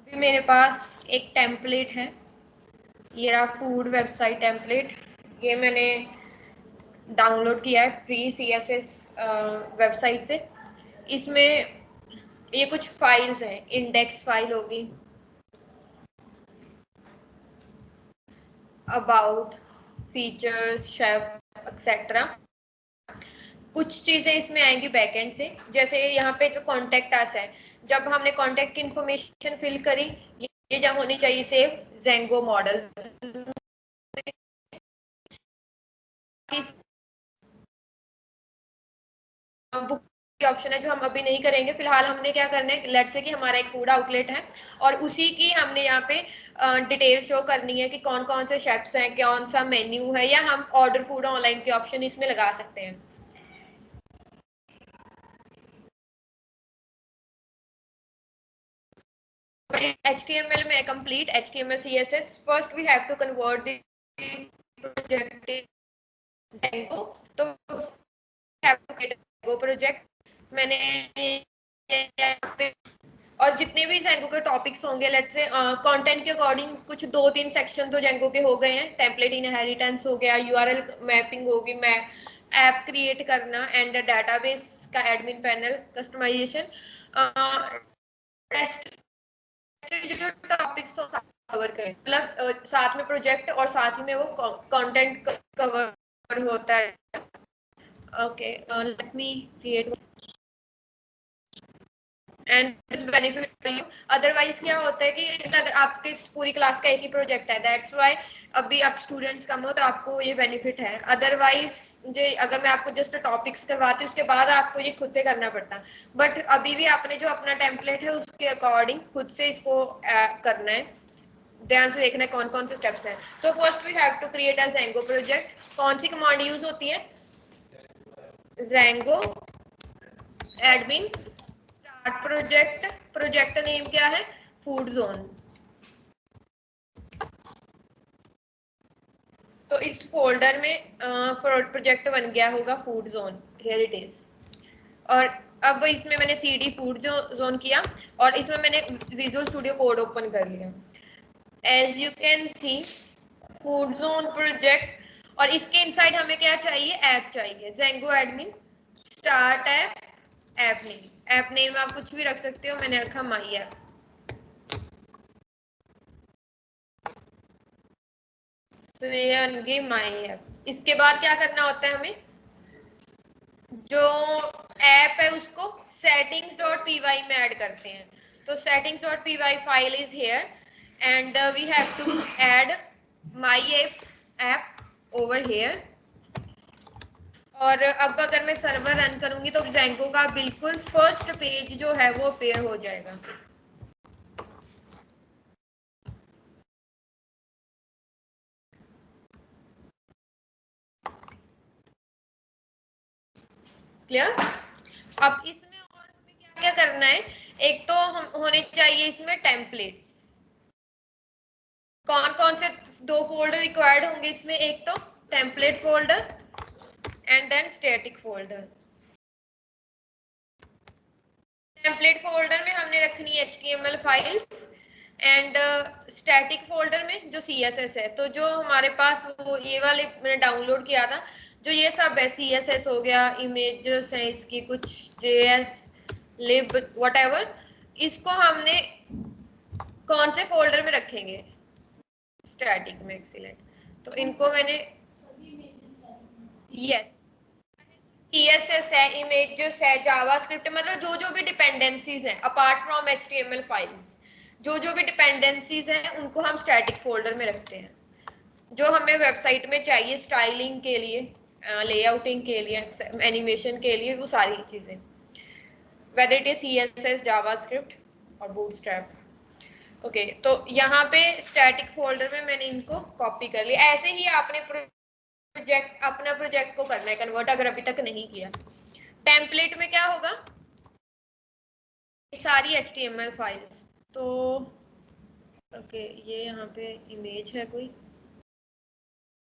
अभी मेरे पास एक टेम्पलेट है, ये रहा फूड वेबसाइट टेम्पलेट। ये मैंने डाउनलोड किया है फ्री CSS वेबसाइट से। इसमें ये कुछ फाइल्स हैं, इंडेक्स फाइल होगी, अबाउट, फीचर्स, शेफ एक्सेट्रा। कुछ चीजें इसमें आएंगी बैकएंड से, जैसे यहाँ पे जो कॉन्टेक्ट अस है, जब हमने कॉन्टेक्ट की इंफॉर्मेशन फिल करी, ये जब होनी चाहिए सेव जेंगो मॉडल। बुक की ऑप्शन है जो हम अभी नहीं करेंगे फिलहाल। हमने क्या करना है, लेट्स से कि हमारा एक फूड आउटलेट है और उसी की हमने यहाँ पे डिटेल शो करनी है कि कौन कौन से शेफ्स हैं, कौन सा मेन्यू है, या हम ऑर्डर फूड ऑनलाइन के ऑप्शन इसमें लगा सकते हैं। HTML में complete HTML CSS. First we have to convert the project in Django. तो have to create a Django project. मैंने यहाँ पे और जितने भी Django के टॉपिक्स होंगे, लेट्स से कंटेंट के अकॉर्डिंग कुछ 2-3 सेक्शन तो Django के हो गए हैं। टेम्पलेट इनहेरिटेंस हो गया, URL मैपिंग होगी, मैं ऐप क्रिएट करना एंड डेटाबेस का एडमिन पैनल कस्टमाइजेशन, टेस्ट जो टॉपिक्स तो कवर करें, मतलब साथ में प्रोजेक्ट और साथ ही में वो कंटेंट कवर होता है। Okay, let me create and this benefit for you. Otherwise क्या होता है कि अगर आपके पूरी क्लास का एक ही प्रोजेक्ट है, दैट्स व्हाई अभी आप स्टूडेंट्स कम हो तो आपको ये बेनिफिट है। अदरवाइज जो अगर मैं आपको जस्ट टॉपिक्स करवाती हूँ उसके बाद आपको ये खुद से करना पड़ता, बट अभी भी आपने जो अपना टेम्पलेट है उसके अकॉर्डिंग खुद से इसको करना है। ध्यान से देखना है कौन कौन से स्टेप्स हैं। So first we have to create a Django project. कौन सी कमांड यूज होती है? Django admin start project. Project name क्या है? Food zone. तो इस फोल्डर में प्रोजेक्ट बन गया होगा food zone, here it is. और अब इसमें मैंने CD फूड जोन किया और इसमें मैंने विजुअल स्टूडियो कोड ओपन कर लिया। As you can see food zone project, और इसके इनसाइड हमें क्या चाहिए? ऐप चाहिए। Django admin start app, app name. App name आप कुछ भी रख सकते हो, मैंने रखा माई ऐप। तो ये बन गई माई ऐप। इसके बाद क्या करना होता है हमें? जो ऐप है उसको settings.py में ऐड करते हैं। तो settings.py file is here and we have to add my app over here. और अब अगर मैं सर्वर रन करूंगी तो Django का बिल्कुल फर्स्ट पेज जो है वो अपेयर हो जाएगा। क्लियर? अब इसमें और हमें क्या क्या करना है? एक तो हम होने चाहिए इसमें टेम्पलेट्स। कौन कौन से 2 फोल्डर रिक्वायर्ड होंगे इसमें? एक तो template folder and then static folder. Template folder में हमने रखनी है HTML files and static folder में जो CSS है। तो जो हमारे पास वो ये वाले मैंने डाउनलोड किया था, जो ये सब है CSS हो गया, इमेजेस हैं इसकी कुछ, JS lib whatever, इसको हमने कौन से फोल्डर में रखेंगे? स्टैटिक में। एक्सीलेंट। तो इनको मैंने यस CSS है, इमेजेस है, जावास्क्रिप्ट, मतलब जो जो भी डिपेंडेंसीज हैं अपार्ट फ्रॉम HTML फाइल्स, जो जो भी डिपेंडेंसीज हैं उनको हम स्टैटिक फोल्डर में रखते हैं। जो हमें वेबसाइट में चाहिए स्टाइलिंग के लिए, लेआउटिंग के लिए, एनिमेशन के लिए, वो सारी चीजें, whether it is CSS, JavaScript और बूटस्ट्रैप। ओके, तो यहाँ पे स्टैटिक फोल्डर में मैंने इनको कॉपी कर लिया। ऐसे ही आपने प्रोजेक्ट अपना प्रोजेक्ट को करना है कन्वर्ट, अगर अभी तक नहीं किया। टेम्पलेट में क्या होगा? सारी HTML फाइल्स। तो ओके, ये यहाँ पे इमेज है कोई,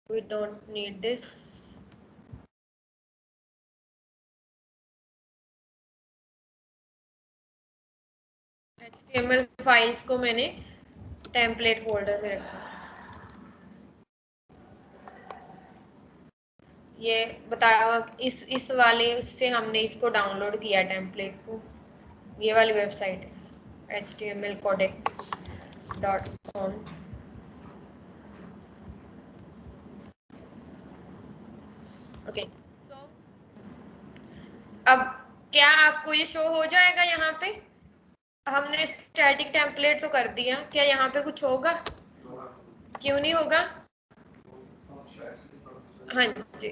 we don't need this. HTML files को मैंने टेम्पलेट फोल्डर में रखा। ये बताया इस वाले उससे हमने इसको डाउनलोड किया टेम्पलेट को। ये वाली वेबसाइट है htmlcodex.com। ओके सो अब क्या आपको ये शो हो जाएगा? यहाँ पे हमने स्टैटिक टेम्पलेट तो कर दिया, क्या यहाँ पे कुछ होगा? क्यों नहीं होगा? हाँ जी,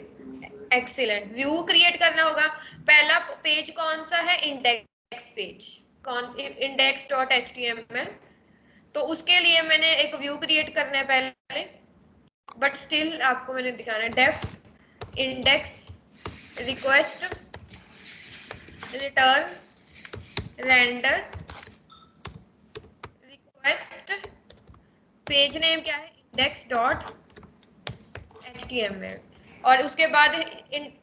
एक्सीलेंट। व्यू क्रिएट करना होगा। पहला पेज कौन सा है? Index page. कौन? index.html। तो उसके लिए मैंने एक व्यू क्रिएट करना है पहले, बट स्टिल आपको मैंने दिखाना है। Def index request return render request page name क्या है? index.html। और उसके बाद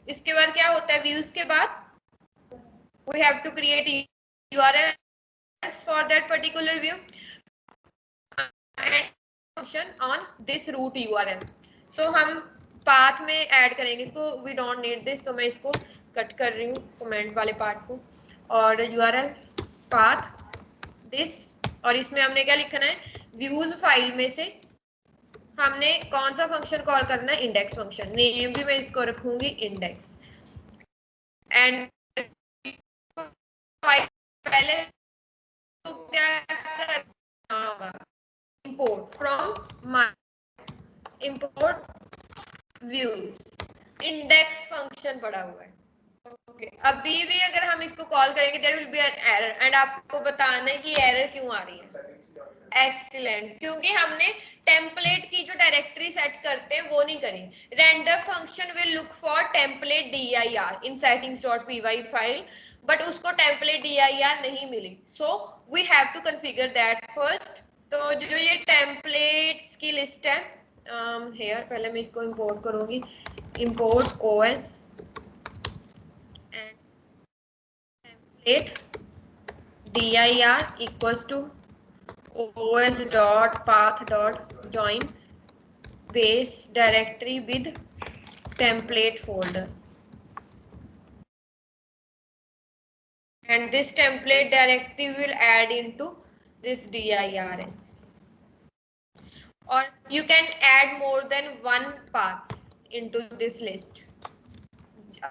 इसके बाद क्या होता है? व्यूज के बाद we have to create URLs for that particular view and function on this root URL। so हम पाथ में ऐड करेंगे इसको। we don't need this, तो मैं इसको कट कर रही हूँ कमेंट वाले पार्ट को। और URL पाथ दिस, और इसमें हमने क्या लिखना है? व्यूज फाइल में से हमने कौन सा फंक्शन कॉल करना है? Index function. नेम भी मैं इसको रखूंगी इंडेक्स। एंड पहले तो क्या करना होगा? import from my import views index function पड़ा हुआ है। ओके अभी भी अगर हम इसको कॉल करेंगे there will be an error, and आपको बताना है कि एरर क्यों आ रही है। एक्सीलेंट, क्योंकि हमने टेम्पलेट की जो डायरेक्टरी सेट करते हैं वो नहीं करी। Render function will look for template dir in settings.py file, but उसको टेम्पलेट dir नहीं मिली। So we have to configure that first. तो जो ये टेम्पलेट्स की लिस्ट है हेयर, पहले मैं इसको इंपोर्ट करूंगी। Import os and template dir equals to os.path.join base directory with template folder, and this template directory will add into this dirs, or you can add more than one paths into this list।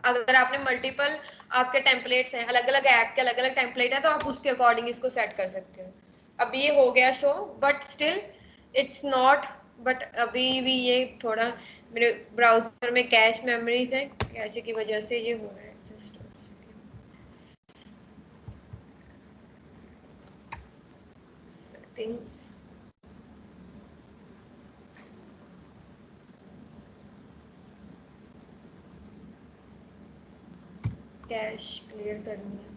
अगर आपने multiple आपके templates हैं, अलग अलग app के अलग अलग template है, तो आप उसके अकॉर्डिंग इसको सेट कर सकते हो। अब ये हो गया show, but still it's not, but अभी भी ये थोड़ा मेरे ब्राउजर में कैश मेमोरीज है, कैश की वजह से ये हो रहा है। सेटिंग्स, कैश क्लियर करनी है।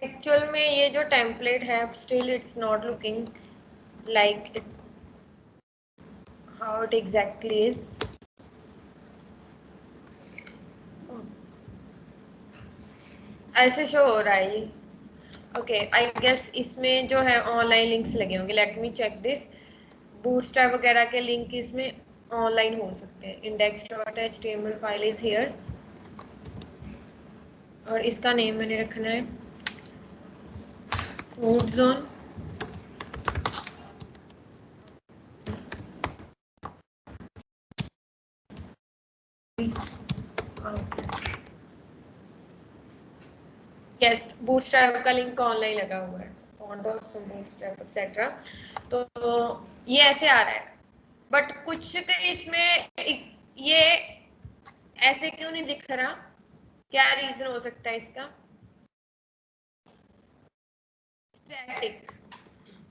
एक्चुअल में ये जो टेम्पलेट है still it's not looking like how it exactly is. ऐसे शो हो रहा है ये। ओके आई गेस इसमें जो है ऑनलाइन लिंक्स लगे होंगे। Let me check this. Bootstrap वगैरह के लिंक इसमें ऑनलाइन हो सकते हैं। index.html फाइल इज हियर, और इसका नेम मैंने रखना है फूड जोन। यस, बूटस्ट्रैप का लिंक ऑनलाइन लगा हुआ है, बूटस्ट्रैप एक्सेट्रा। तो ये ऐसे आ रहा है, बट कुछ के इसमें ये ऐसे क्यों नहीं दिख रहा? क्या रीजन हो सकता है इसका? स्टैटिक,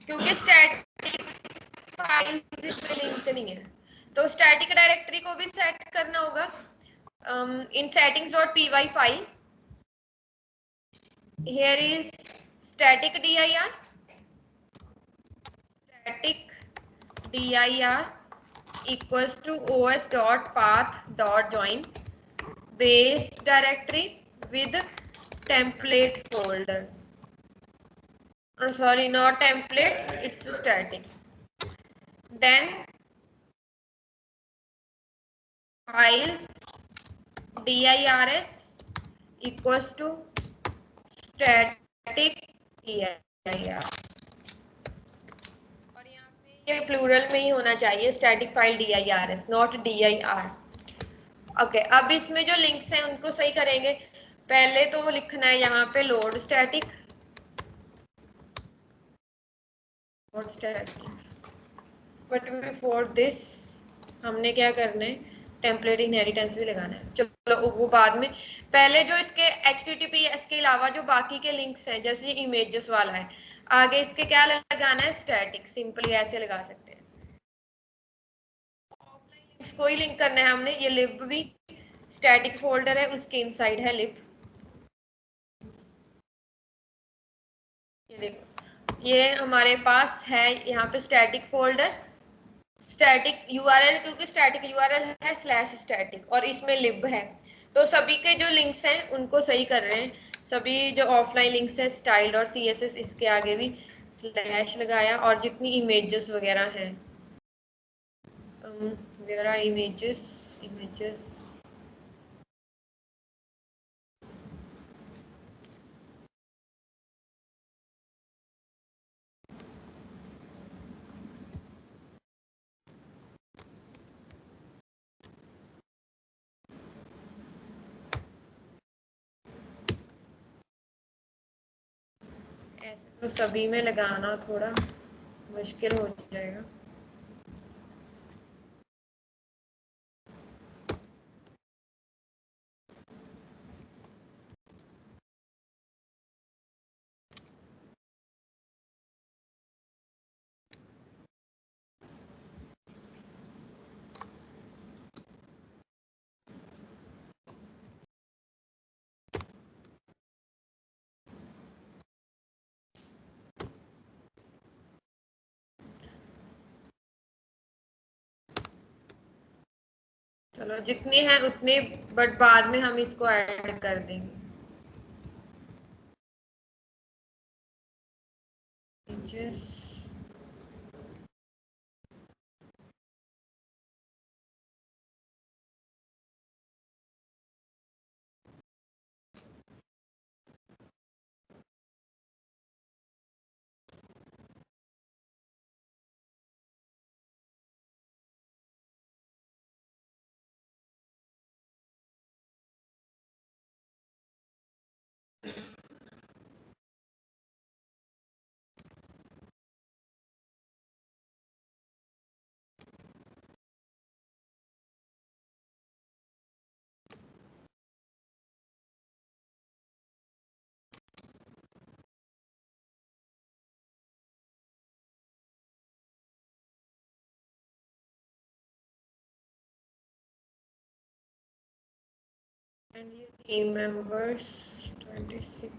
क्योंकि स्टैटिक फाइल इसमें लिंक नहीं है, तो स्टैटिक डायरेक्टरी को भी सेट करना होगा। इन settings.py file here is static dir, static dir equals to os.path.join base directory with template folder. Oh, sorry, not template, it's static. Then files dirs equals to static dir, और यहाँ पे ये plural में ही होना चाहिए, static file dirs, not dir. Okay, अब इसमें जो लिंक्स हैं उनको सही करेंगे. पहले तो वो लिखना है यहाँ पे load static, but before this हमने क्या करना है, टेम्पलेट इनहेरिटेंस भी लगाना है. चलो वो बाद में. पहले जो इसके HTTPS के अलावा जो बाकी के लिंक्स हैं, जैसे इमेजेस वाला है, आगे इसके क्या लगाना है, स्टैटिक. सिंपली ऐसे लगा सकते हैं. इसको ही लिंक करना है हमने. ये लिब भी स्टैटिक फोल्डर है, उसके इनसाइड है लिब. ये देखो, ये हमारे पास है यहाँ पे स्टैटिक फोल्डर, स्टैटिक यूआरएल, क्योंकि स्टैटिक यूआरएल है स्लैश स्टैटिक, और इसमें लिब है. तो सभी के जो लिंक्स हैं उनको सही कर रहे हैं. सभी जो ऑफलाइन लिंक्स हैं, स्टाइल्ड और CSS, इसके आगे भी स्लैश लगाया. और जितनी इमेजेस वगैरह हैं, देयर आर इमेजेस. ऐसे तो सभी में लगाना थोड़ा मुश्किल हो जाएगा. चलो जितने हैं उतने, बट बाद में हम इसको ऐड कर देंगे. Images and your team members 26.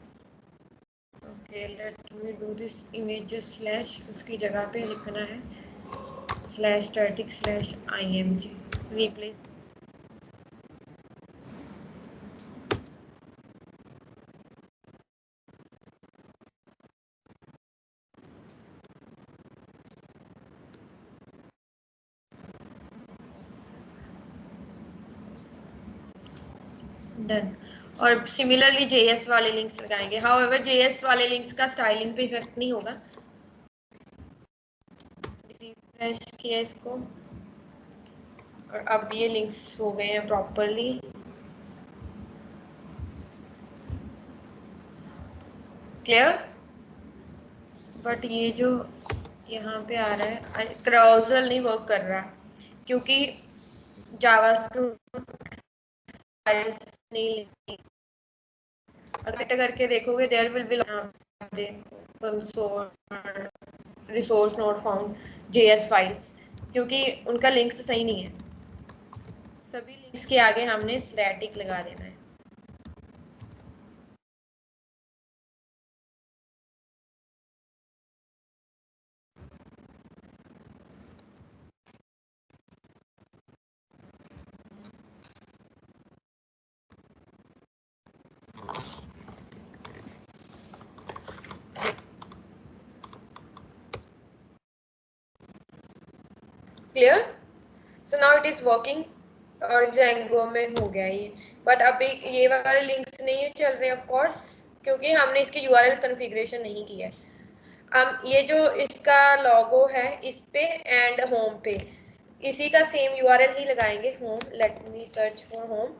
Okay, let me do this. Images slash, उसकी जगह पे लिखना है slash static slash img replace. Done. और सिमिलरली JS वाले लिंक्स लगाएंगे. हाउएवर JS वाले लिंक्स का स्टाइलिंग पे इफेक्ट नहीं होगा. रिफ्रेश किया इसको, और अब ये लिंक्स हो गए हैं प्रॉपरली. क्लियर. बट ये जो यहाँ पे आ रहा है, क्राउजल नहीं वर्क कर रहा, क्योंकि जावास्क्रिप्ट फाइल्स नहीं. अगर करके देखोगे, there will be console resource not found JS files, क्योंकि उनका लिंक्स सही नहीं है. सभी लिंक्स के आगे हमने स्टैटिक लगा देना है. Clear? So now it is working और जेंगो में हो गया ये, बट अभी ये वाले लिंक्स नहीं चल रहे ऑफ कोर्स, क्योंकि हमने इसके यूआरएल कॉन्फ़िगरेशन नहीं किया है। हम ये जो इसका लोगो है इस पे एंड होम पे इसी का सेम यूआरएल ही लगाएंगे, home, let me search for home,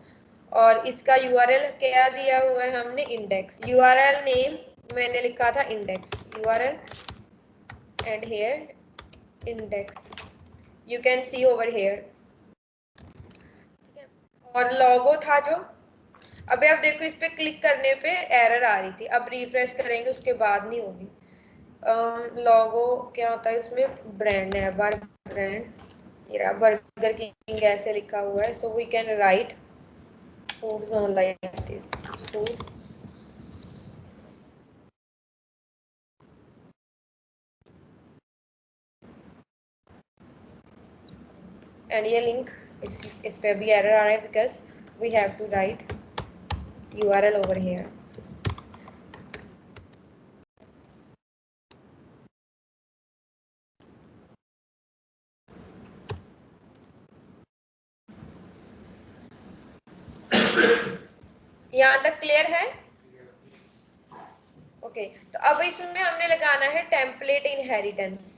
और इसका यूआरएल क्या दिया हुआ है हमने, इंडेक्स, यूआरएल नेम मैंने लिखा था index, URL and here index, you can see over here. और लोगो था जो, अभी आप देखो इस पे क्लिक करने पे एरर आ रही थी, अब रिफ्रेश करेंगे उसके बाद नहीं होगी। लोगो क्या होता है इसमें, ब्रांड है, ब्रांड, ये बर्गर किंग ऐसे लिखा हुआ है, so we can write food zone like this, food and ये लिंक इस पे भी एरर आ रहा है because we have to write URL over here. यहाँ तक क्लियर है? ओके, तो अब इसमें हमने लगाना है टेम्पलेट इनहेरिटेंस।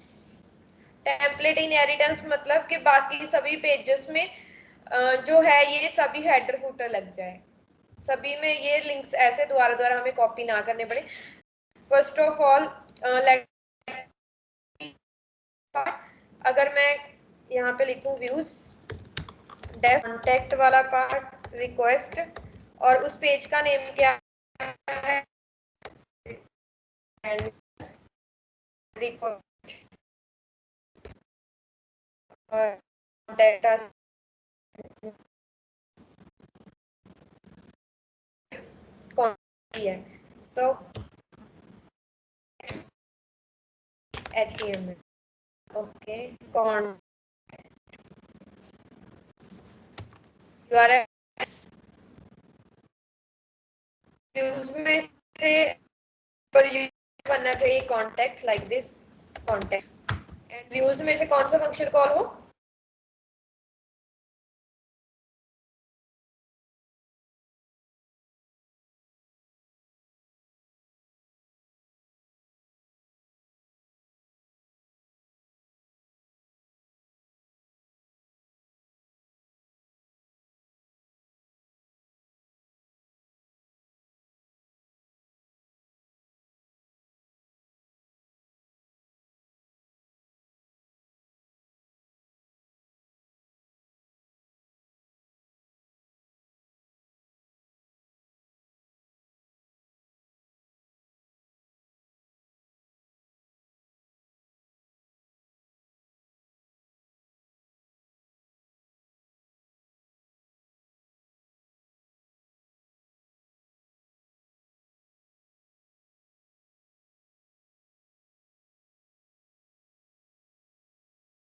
टेम्पलेट इनहेरिटेंस मतलब कि बाकी सभी पेजेस में जो है ये सभी हेडर फुटर लग जाए, सभी में ये लिंक्स ऐसे दोबारा दोबारा हमें कॉपी ना करने पड़े। फर्स्ट ऑफ ऑल लेट, अगर मैं यहाँ पे लिखूं व्यूज डेफ कॉन्टेक्ट वाला पार्ट रिक्वेस्ट, और उस पेज का नेम क्या है, रिक्वेस्ट और डेटा कौन सी है, तो HTML, ओके, कौन URL व्यूज में से पर बनना चाहिए contact like this contact, and views में से कौन सा फंक्शन कॉल हो,